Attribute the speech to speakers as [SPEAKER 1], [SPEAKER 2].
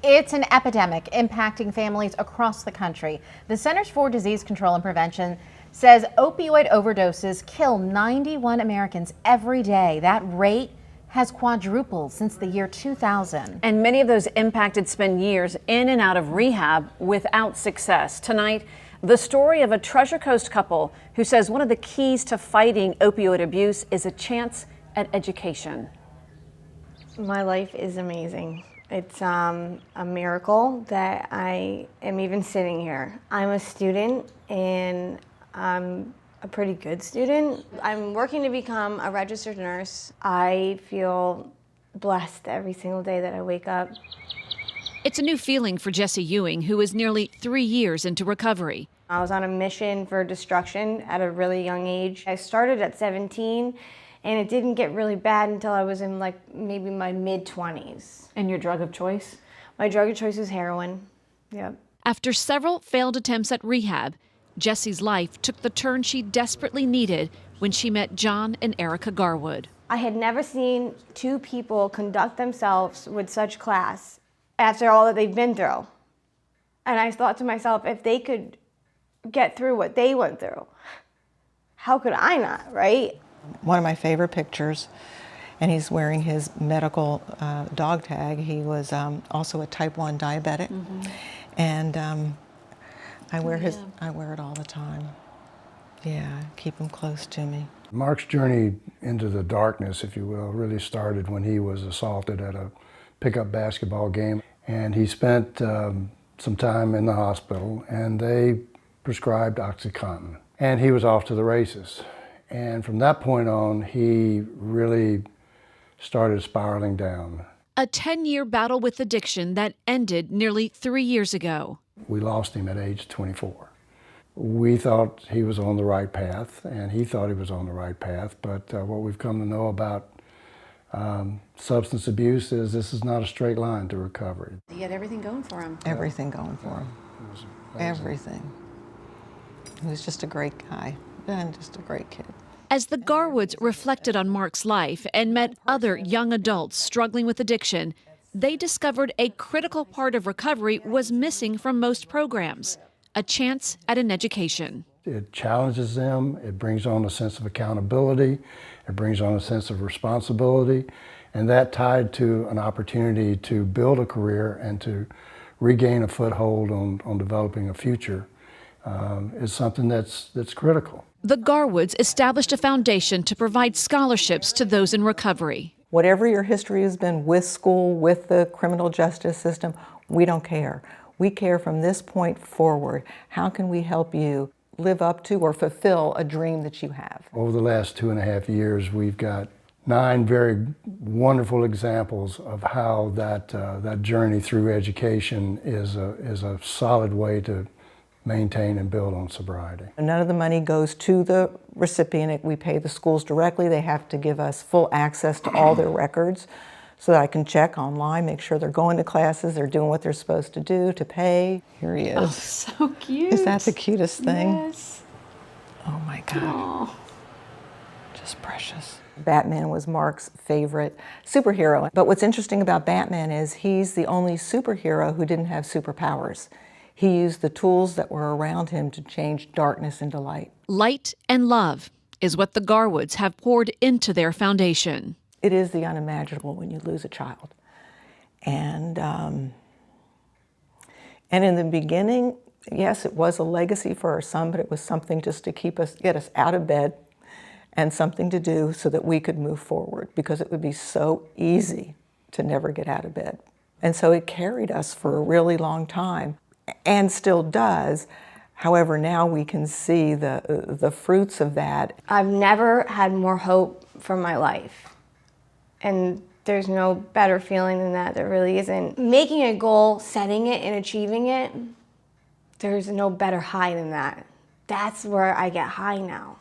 [SPEAKER 1] It's an epidemic impacting families across the country. The Centers for Disease Control and Prevention says opioid overdoses kill 91 Americans every day. That rate has quadrupled since the year 2000.
[SPEAKER 2] And many of those impacted spend years in and out of rehab without success. Tonight, the story of a Treasure Coast couple who says one of the keys to fighting opioid abuse is a chance at education.
[SPEAKER 3] My life is amazing. It's a miracle that I am even sitting here. I'm a student and I'm a pretty good student. I'm working to become a registered nurse. I feel blessed every single day that I wake up.
[SPEAKER 4] It's a new feeling for Jessie Ewing, who is nearly 3 years into recovery.
[SPEAKER 3] I was on a mission for destruction at a really young age. I started at 17 and it didn't get really bad until I was in maybe my mid-20s.
[SPEAKER 2] And your drug of choice?
[SPEAKER 3] My drug of choice was heroin. Yep.
[SPEAKER 4] After several failed attempts at rehab, Jessie's life took the turn she desperately needed when she met John and Erica Garwood.
[SPEAKER 3] I had never seen two people conduct themselves with such class after all that they've been through. And I thought to myself, if they could get through what they went through, how could I not, right?
[SPEAKER 5] One of my favorite pictures, and he's wearing his medical dog tag. He was also a type 1 diabetic, and I wear it all the time. Yeah, keep him close to me.
[SPEAKER 6] Mark's journey into the darkness, if you will, really started when he was assaulted at a pickup basketball game, and he spent some time in the hospital, and they prescribed OxyContin, and he was off to the races. And from that point on, he really started spiraling down.
[SPEAKER 4] A 10-year battle with addiction that ended nearly 3 years ago.
[SPEAKER 6] We lost him at age 24. We thought he was on the right path, and he thought he was on the right path, but what we've come to know about substance abuse is this is not a straight line to recovery.
[SPEAKER 2] He had everything going for him.
[SPEAKER 5] Everything going for him. Everything. He was just a great guy and just a great kid.
[SPEAKER 4] As the Garwoods reflected on Mark's life and met other young adults struggling with addiction, they discovered a critical part of recovery was missing from most programs: a chance at an education.
[SPEAKER 6] It challenges them, it brings on a sense of accountability, it brings on a sense of responsibility, and that tied to an opportunity to build a career and to regain a foothold on developing a future is something that's critical.
[SPEAKER 4] The Garwoods established a foundation to provide scholarships to those in recovery.
[SPEAKER 5] Whatever your history has been with school, with the criminal justice system, we don't care. We care from this point forward. How can we help you live up to or fulfill a dream that you have? Over
[SPEAKER 6] the last 2.5 years, we've got 9 very wonderful examples of how that journey through education is a solid way to maintain and build on sobriety.
[SPEAKER 5] None of the money goes to the recipient. We pay the schools directly. They have to give us full access to all their records so that I can check online, make sure they're going to classes, they're doing what they're supposed to do, to pay. Here he is.
[SPEAKER 2] Oh, so cute.
[SPEAKER 5] Is that the cutest thing?
[SPEAKER 2] Yes.
[SPEAKER 5] Oh my God.
[SPEAKER 2] Aww.
[SPEAKER 5] Just precious. Batman was Mark's favorite superhero. But what's interesting about Batman is he's the only superhero who didn't have superpowers. He used the tools that were around him to change darkness into light.
[SPEAKER 4] Light and love is what the Garwoods have poured into their foundation.
[SPEAKER 5] It is the unimaginable when you lose a child. And in the beginning, yes, it was a legacy for our son, but it was something just to get us out of bed and something to do so that we could move forward, because it would be so easy to never get out of bed. And so it carried us for a really long time, and still does. However, now we can see the fruits of that.
[SPEAKER 3] I've never had more hope for my life. And there's no better feeling than that. There really isn't. Making a goal, setting it, and achieving it, there's no better high than that. That's where I get high now.